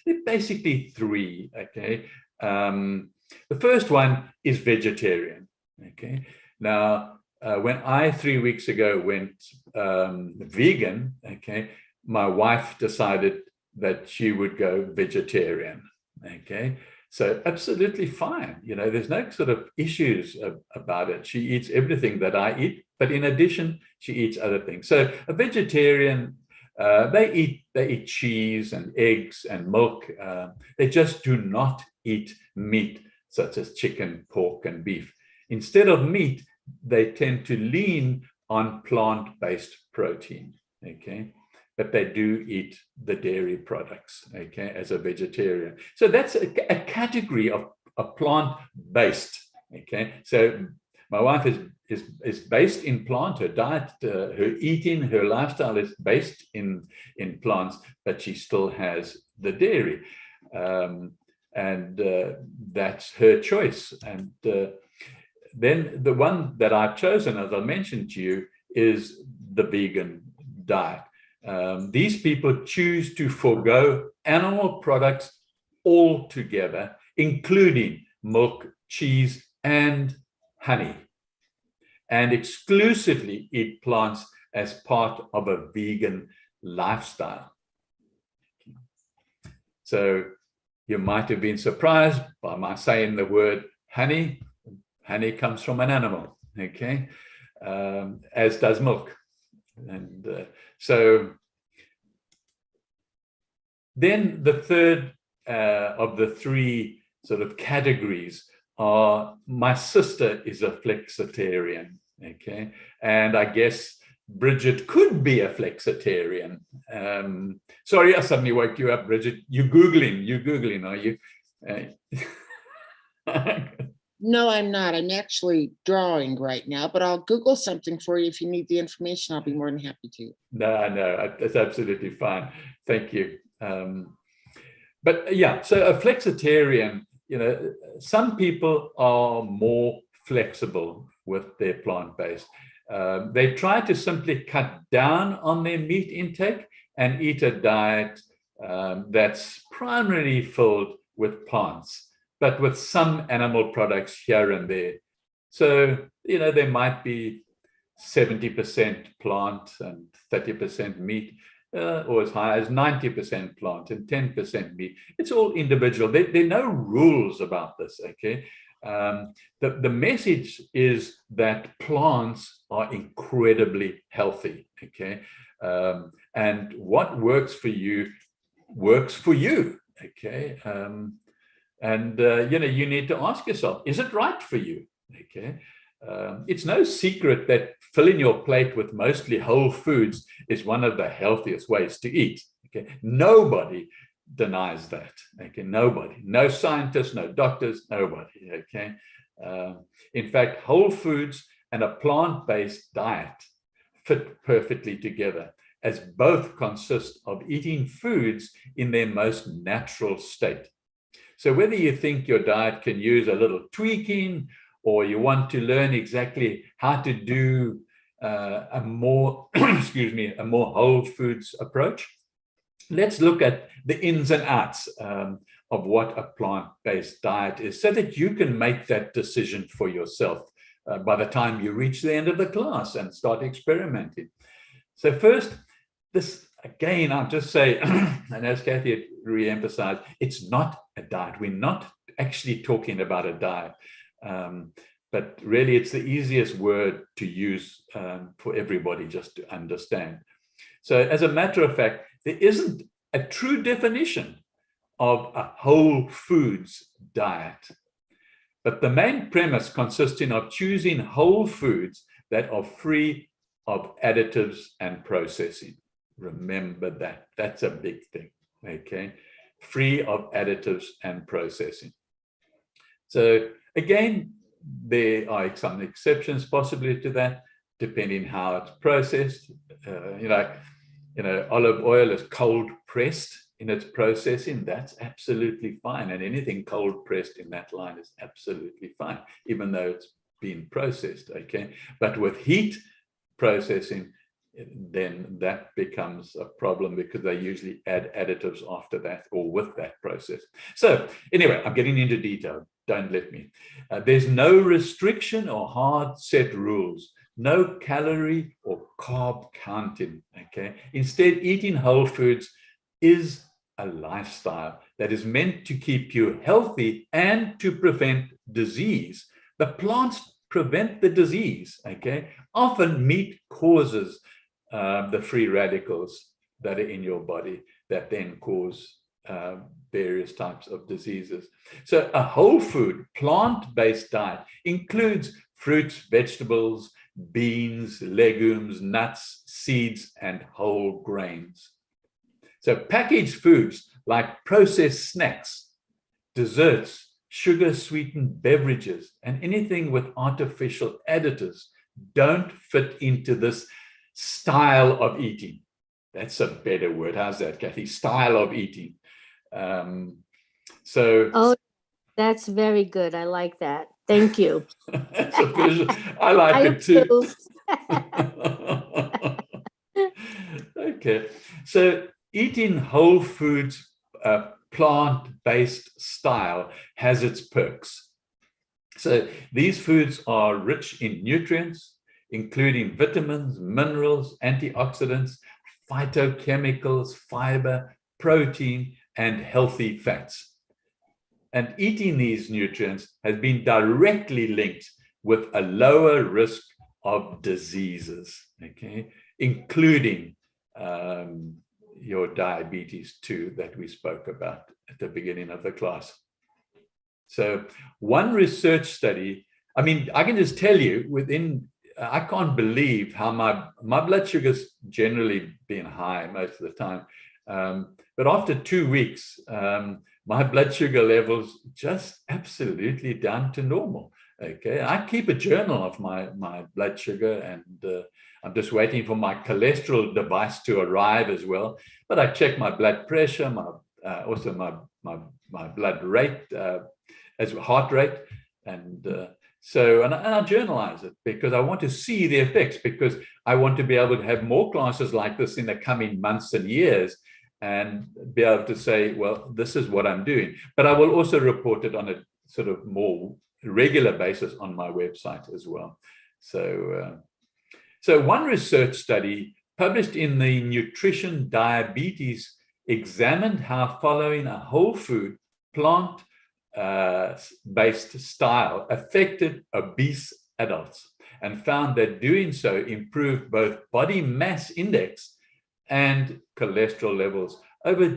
There are basically three, okay? The first one is vegetarian, okay? Now, when I 3 weeks ago went vegan, okay, my wife decided that she would go vegetarian, okay? So absolutely fine. You know, there's no sort of issues about it. She eats everything that I eat, but in addition, she eats other things. So a vegetarian, they eat cheese and eggs and milk. They just do not eat meat, such as chicken, pork, and beef. Instead of meat, they tend to lean on plant-based protein, okay? But they do eat the dairy products, okay, as a vegetarian. So that's a category of plant-based, okay? So my wife is based in plant. Her diet, her eating, her lifestyle is based in plants, but she still has the dairy. And that's her choice. And then the one that I've chosen, as I mentioned to you, is the vegan diet. These people choose to forego animal products altogether, including milk, cheese, and honey, and exclusively eat plants as part of a vegan lifestyle. So you might have been surprised by my saying the word honey. Honey comes from an animal, okay, as does milk. And so then the third of the three sort of categories are, my sister is a flexitarian, okay, and I guess Bridget could be a flexitarian. Sorry, I suddenly woke you up, Bridget. You're Googling, are you? No, I'm not. I'm actually drawing right now, but I'll Google something for you. If you need the information, I'll be more than happy to. No, that's absolutely fine. Thank you. But yeah, so a flexitarian, you know, some people are more flexible with their plant-based. They try to simply cut down on their meat intake and eat a diet that's primarily filled with plants, but with some animal products here and there. So, you know, there might be 70% plant and 30% meat, or as high as 90% plant and 10% meat. It's all individual. There are no rules about this, okay? The message is that plants are incredibly healthy, okay? And what works for you, okay? You know, you need to ask yourself, is it right for you, okay? It's no secret that filling your plate with mostly whole foods is one of the healthiest ways to eat, okay? Nobody denies that, okay? Nobody, no scientists, no doctors, nobody, okay? In fact, whole foods and a plant-based diet fit perfectly together, as both consist of eating foods in their most natural state. So whether you think your diet can use a little tweaking, or you want to learn exactly how to do a more, a more whole foods approach, let's look at the ins and outs of what a plant-based diet is, so that you can make that decision for yourself by the time you reach the end of the class and start experimenting. So first, this, again, I'll just say, and as Kathy re-emphasized, it's not a diet. We're not actually talking about a diet. But really, it's the easiest word to use for everybody just to understand. So as a matter of fact, there isn't a true definition of a whole foods diet. But the main premise consisting of choosing whole foods that are free of additives and processing. Remember that. That's a big thing, okay? Free of additives and processing. So again, there are some exceptions possibly to that, depending how it's processed. You know, olive oil is cold pressed in its processing. That's absolutely fine, and anything cold pressed in that line is absolutely fine, even though it's been processed. Okay, but with heat processing, then that becomes a problem because they usually add additives after that or with that process. So anyway, I'm getting into detail. Don't let me. There's no restriction or hard set rules, no calorie or carb counting, okay? Instead, eating whole foods is a lifestyle that is meant to keep you healthy and to prevent disease. The plants prevent the disease, okay? Often meat causes the free radicals that are in your body that then cause various types of diseases. So a whole food, plant-based diet includes fruits, vegetables, beans, legumes, nuts, seeds, and whole grains. So packaged foods like processed snacks, desserts, sugar-sweetened beverages, and anything with artificial additives don't fit into this style of eating. That's a better word. How's that, Kathy? Style of eating. Oh, that's very good. I like that. Thank you. It's a pleasure. I like it too. Okay, so eating whole foods, plant-based style has its perks. So these foods are rich in nutrients, including vitamins, minerals, antioxidants, phytochemicals, fiber, protein, and healthy fats. And eating these nutrients has been directly linked with a lower risk of diseases, okay, including your diabetes too, that we spoke about at the beginning of the class. So one research study, I mean, I can just tell you I can't believe how my blood sugar's generally been high most of the time. But after 2 weeks, my blood sugar levels just absolutely down to normal. Okay, I keep a journal of my blood sugar, and I'm just waiting for my cholesterol device to arrive as well. But I check my blood pressure, also my blood rate, as heart rate, and I journalize it because I want to see the effects, because I want to be able to have more classes like this in the coming months and years, and be able to say, well, this is what I'm doing. But I will also report it on a sort of more regular basis on my website as well. So one research study published in the Nutrition Diabetes examined how following a whole food, plant-based style affected obese adults, and found that doing so improved both body mass index and cholesterol levels over